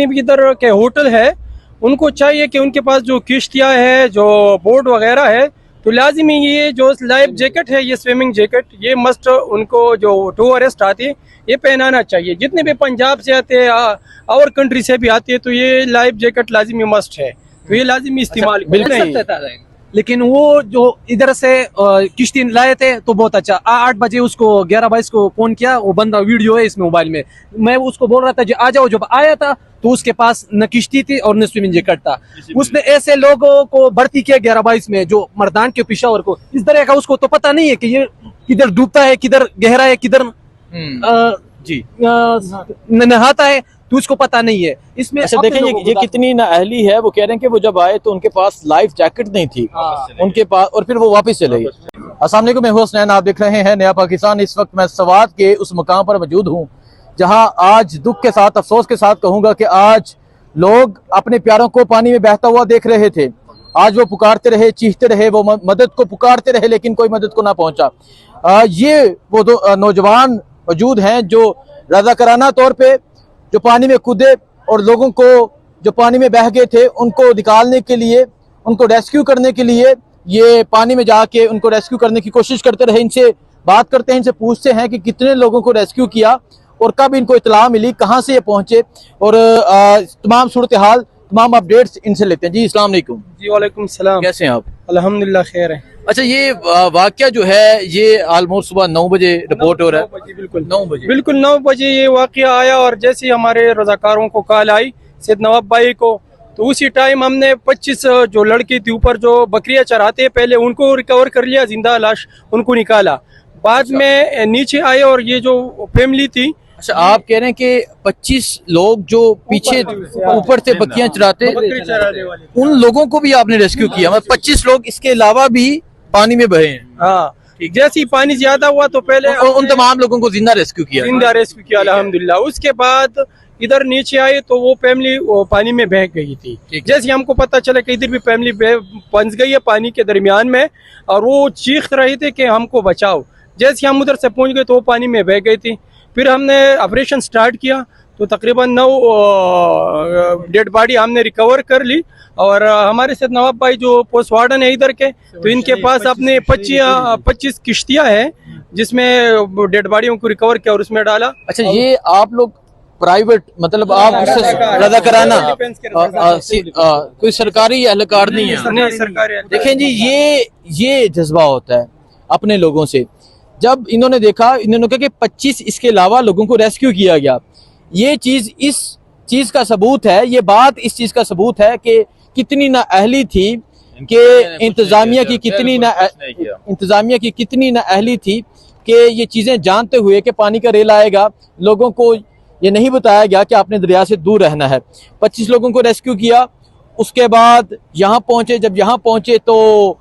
भी इधर के होटल है उनको चाहिए कि उनके पास जो किश्तियाँ है, जो बोट वगैरह है, तो लाजिमी ये जो लाइफ जैकेट है, ये स्विमिंग जैकेट, ये मस्ट उनको जो टूरिस्ट आते हैं ये पहनाना चाहिए। जितने भी पंजाब से आते हैं और कंट्री से भी आते हैं तो ये लाइफ जैकेट लाजिमी मस्ट है, तो ये लाजिमी इस्तेमाल बिल्कुल। लेकिन वो जो इधर से किश्ती लाए थे तो बहुत अच्छा। 8 बजे उसको 11-22 को फोन किया, वो बंदा वीडियो है इसमें मोबाइल में, मैं उसको बोल रहा था आ जाओ। जब आया था तो उसके पास न किश्ती थी और न स्विमिंग जैकेट था। उसने ऐसे लोगों को भर्ती किया 11-22 में जो मर्दान के पेशावर को, इस तरह का उसको तो पता नहीं है कि ये किधर डूबता है, किधर गहरा है, किधर जी नहाता है, तो उसको पता नहीं है। इसमें अच्छा देखें ये कितनी नाअहली है। वो कह रहे हैं कि वो जब आए तो उनके पास लाइफ जैकेट नहीं थी उनके पास, और फिर वो वापस चले गए। अस्सलाम वालेकुम, मैं हूं हसनैन, आप देख रहे हैं नया पाकिस्तान। इस वक्त मैं सवात के उस मकाम पर मौजूद हूं जहां आज दुख के साथ, अफसोस के साथ कहूंगा कि आज लोग अपने प्यारों को पानी में बहता हुआ देख रहे थे। आज वो पुकारते रहे, चीखते रहे, वो मदद को पुकारते रहे, लेकिन कोई मदद को ना पहुंचा। ये वो दो नौजवान मौजूद हैं जो रज़ाकाराना तौर पे जो पानी में कूदे और लोगों को जो पानी में बह गए थे उनको निकालने के लिए, उनको रेस्क्यू करने के लिए ये पानी में जाके उनको रेस्क्यू करने की कोशिश करते रहे। इनसे बात करते हैं, इनसे पूछते हैं कि कितने लोगों को रेस्क्यू किया और कब इनको इत्तला मिली, कहाँ से ये पहुंचे, और तमाम सूरत हाल, तमाम अपडेट्स इनसे लेते हैं। जी अस्सलाम वालेकुम। जी वालेकुम सलाम, कैसे हैं आप? अल्हम्दुलिल्लाह खैर है। अच्छा, ये वाकया जो है ये ऑलमोस्ट सुबह 9 बजे रिपोर्ट हो रहा है। बिल्कुल 9 बजे, बिल्कुल 9 बजे ये वाकया आया, और जैसे ही हमारे रजाकारों को कॉल आई सैयद नवाब भाई को, तो उसी टाइम हमने 25 जो लड़की थी ऊपर जो बकरियां चराते हैं, पहले उनको रिकवर कर लिया, जिंदा लाश उनको निकाला। बाद में नीचे आए और ये जो फैमिली थी। अच्छा, आप कह रहे हैं कि 25 लोग जो पीछे ऊपर से बकरियां चराते, उन लोगों को भी आपने रेस्क्यू किया? मतलब 25 लोग इसके अलावा भी पानी में बहे हैं? हाँ, जैसे ही पानी ज्यादा हुआ तो पहले उन तमाम लोगों को जिंदा रेस्क्यू किया? जिंदा रेस्क्यू किया अल्हम्दुलिल्लाह। उसके बाद इधर नीचे आए तो वो फैमिली पानी में बह गई थी। जैसे हमको पता चला कि इधर भी फैमिली फंस गई है पानी के दरमियान में, और वो चीख रहे थे कि हमको बचाओ। जैसे हम उधर से पहुंच गए तो वो पानी में बह गई थी। फिर हमने ऑपरेशन स्टार्ट किया तो तकरीबन 9 डेड बॉडी हमने रिकवर कर ली। और हमारे साथ नवाब भाई जो पोस्ट वार्डन है इधर के, तो इनके पास अपने 25 किश्तियां हैं जिसमें डेड बॉडियों को रिकवर किया और उसमें डाला। अच्छा, ये आप लोग प्राइवेट, मतलब आप रज़ाकाराना, कोई सरकारी एहलकार नहीं है? सरकारी। देखें जी, ये जज्बा होता है अपने लोगों से। जब इन्होंने देखा, इन्होंने कहा कि 25 इसके अलावा लोगों को रेस्क्यू किया गया, ये चीज इस चीज का सबूत है, ये बात इस चीज का सबूत है कि कितनी नाअहली थी, कि इंतजामिया की कितनी नाअहली थी कि ये चीजें जानते हुए कि पानी का रेल आएगा, लोगों को ये नहीं बताया गया कि आपने दरिया से दूर रहना है। 25 लोगों को रेस्क्यू किया, उसके बाद यहाँ पहुंचे। जब यहाँ पहुंचे तो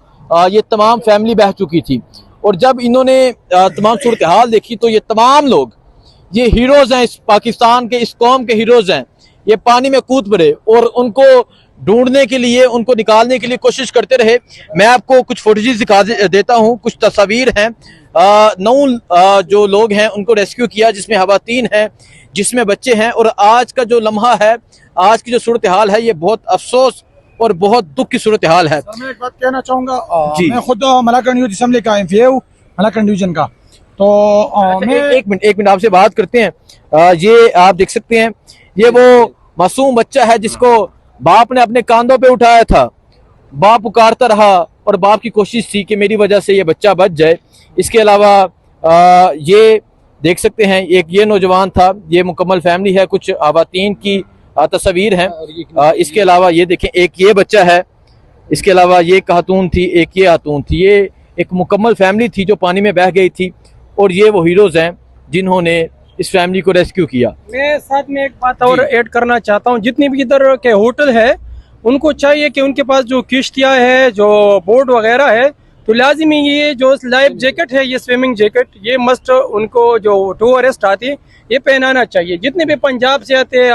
ये तमाम फैमिली बह चुकी थी, और जब इन्होंने तमाम सूरत हाल देखी तो ये तमाम लोग, ये हीरोज हैं, इस पाकिस्तान के, इस कौम के हीरोज हैं। ये पानी में कूद पड़े और उनको ढूंढने के लिए, उनको निकालने के लिए कोशिश करते रहे। मैं आपको कुछ फुटेजेस दिखा देता हूँ, कुछ तस्वीर हैं। 9 जो लोग हैं उनको रेस्क्यू किया, जिसमें खवातीन हैं, जिसमें बच्चे हैं। और आज का जो लम्हा है, आज की जो सूरत हाल है, ये बहुत अफसोस और बहुत दुख की सूरत हाल है। मैं एक बात कहना चाहूँगा, मैं खुद मलाकन यूथ असम्बली का एमपी हूँ, मलाकन डिवीजन का। तो मैं एक मिनट आपसे बात करते हैं। ये आप देख सकते हैं, ये वो मासूम बच्चा है जिसको बाप ने अपने कांधों पे उठाया था। बाप पुकारता रहा और बाप की कोशिश थी कि मेरी वजह से ये बच्चा बच जाए। इसके अलावा ये देख सकते हैं, एक ये नौजवान था, ये मुकम्मल फैमिली है, कुछ खवातीन की तस्वीर हैं। इसके अलावा ये देखें, एक ये बच्चा है, इसके अलावा ये खातून थी, एक ये खातून थी। ये एक मुकम्मल फैमिली थी जो पानी में बह गई थी, और ये वो हीरोज हैं जिन्होंने इस फैमिली को रेस्क्यू किया। मैं साथ में एक बात और ऐड करना चाहता हूँ, जितनी भी इधर के होटल है उनको चाहिए कि उनके पास जो किश्तियाँ है, जो बोट वगैरह है, तो लाजिमी ये जो लाइफ जैकेट है, ये स्विमिंग जैकेट, ये मस्ट उनको जो टूरिस्ट आते हैं ये पहनाना चाहिए। जितने भी पंजाब से आते हैं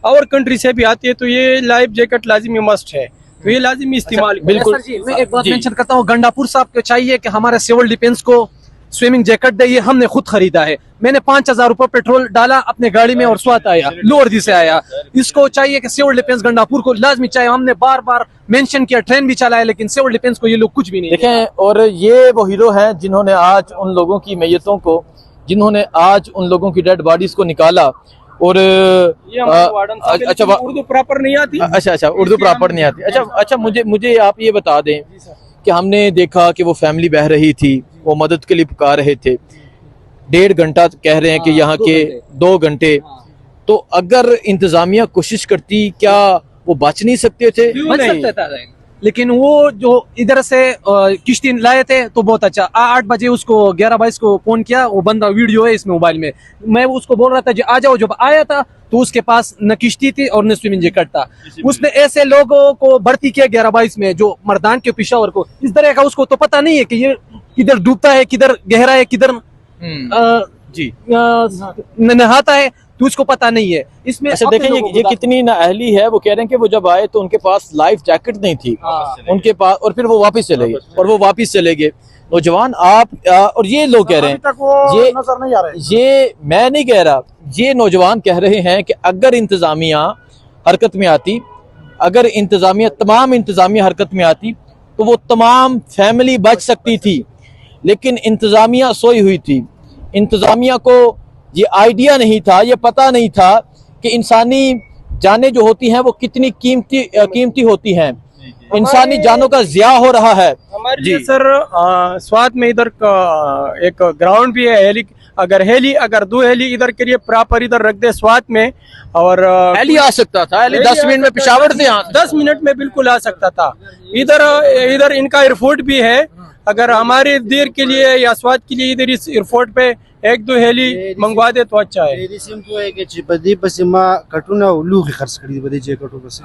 और कंट्री से भी आते हैं तो ये लाइफ जैकेट लाजिमी मस्ट है, तो ये लाजिमी इस्तेमाल। बिल्कुल। मैं एक बात मेंशन करता हूँ, गंडापुर साहब को चाहिए कि हमारे सिविल डिफेंस को स्विमिंग जैकेट दे, ये हमने खुद खरीदा है। मैंने 5,000 रुपए पेट्रोल डाला अपने गाड़ी में और स्वात आया, लोअरदी से आया। इसको चाहिए कि सिविल डिफेंस गंडापुर को लाजमी चाहिए। हमने बार बार मेंशन किया, ट्रेन भी चलाया, लेकिन सिविल डिफेंस को ये लोग कुछ भी नहीं देखें, और ये वो हीरो हैं जिन्होंने आज उन लोगों की मैयतों को, जिन्होंने आज उन लोगों की डेड बॉडीज को निकाला। और ये हमारे वार्डन साहब, अच्छा लेकिन उर्दू प्रॉपर नहीं आती। अच्छा उर्दू प्रॉपर नहीं आती। अच्छा मुझे आप ये बता दें कि हमने देखा कि वो फैमिली बह रही थी, वो मदद के लिए पुकार रहे थे। 1.5 घंटा कह रहे हैं कि यहाँ के 2 घंटे। तो अगर इंतजामिया कोशिश करती, क्या वो बच नहीं सकते थे? बच सकता था, लेकिन वो जो इधर से किश्ती लाए थे तो बहुत अच्छा। 8 बजे उसको 11-22 को फोन किया, वो बंदा वीडियो है इसमें मोबाइल में। मैं उसको बोल रहा था जी आ जाओ। जब आया था तो उसके पास न किश्ती थी और न स्विमिंग जैकेट था। उसने ऐसे लोगों को भर्ती किया 11-22 में जो मर्दान के पेशावर को, इस तरह का उसको तो पता नहीं है कि ये किधर डूबता है, किधर गहरा है, किधर जी नहाता है, तो उसको पता नहीं है इसमें। अच्छा देखें, ये कितनी नाअहली है। वो कह रहे हैं कि वो जब आए तो उनके पास लाइफ जैकेट नहीं थी उनके पास, और फिर वो वापस चले गए। नौजवान आप और ये लोग कह रहे हैं, ये नजर नहीं आ रहा है। ये मैं नहीं कह रहा, ये नौजवान कह रहे हैं कि अगर इंतजामिया हरकत में आती, अगर तमाम इंतजामिया हरकत में आती तो वो तमाम फैमिली बच सकती थी। लेकिन इंतजामिया सोई हुई थी। इंतजामिया को ये आइडिया नहीं था, ये पता नहीं था कि इंसानी जानें जो होती हैं वो कितनी कीमती होती हैं। इंसानी जानों का ज़िया हो रहा है। हमारे लिए सर स्वात में इधर का एक ग्राउंड भी है। अगर 2 हेली इधर के लिए प्रॉपर इधर रख दे स्वात में, और हेली आ सकता था। हेली 10 मिनट में पेशावर से यहाँ 10 मिनट में बिल्कुल आ सकता था। इधर इनका एयरपोर्ट भी है। अगर हमारे देर के लिए या स्वात के लिए इधर इस एयरपोर्ट पे 1-2 हेली मंगवा दे तो अच्छा है।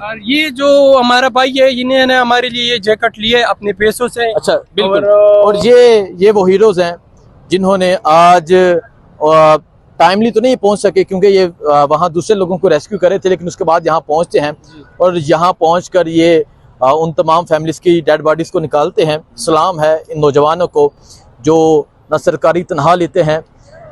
और ये जो हमारा भाई है, इन्होंने हमारे लिए ये जैकेट लिए अपने पैसों से। अच्छा बिल्कुल। और ये वो हीरोज हैं जिन्होंने आज टाइमली तो नहीं पहुंच सके, क्योंकि ये वहाँ दूसरे लोगों को रेस्क्यू करे थे, लेकिन उसके बाद यहाँ पहुंचते हैं और यहाँ पहुंचकर ये उन तमाम फैमिलीज की डेड बॉडीज को निकालते हैं। सलाम है इन नौजवानों को जो न सरकारी तनख्वाह लेते हैं,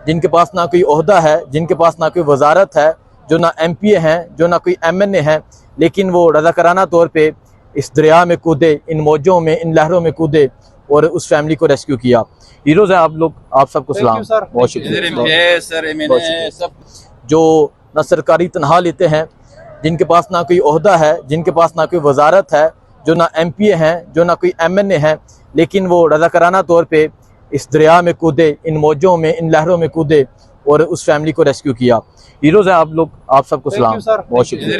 जिनके पास ना कोई ओहदा है, जिनके पास ना कोई वजारत है, जो ना MPA हैं, जो ना कोई MNA हैं, लेकिन वो रज़ाकाराना तौर पे इस दरिया में कूदे, इन मौजों में, इन लहरों में कूदे और उस फैमिली को रेस्क्यू किया। हीरोज हैं आप लोग, आप सबको सलाम, बहुत शुक्रिया। जो न सरकारी तनख्वाह लेते हैं, जिनके पास ना कोई ओहदा है, जिनके पास ना कोई वजारत है, जो ना MPA हैं, जो ना कोई MNA हैं, लेकिन वो रज़ाकाराना तौर पे इस दरिया में कूदे, इन मौजों में, इन लहरों में कूदे और उस फैमिली को रेस्क्यू किया। हीरोज हैं आप लोग, आप सबको सलाम, बहुत शुक्रिया।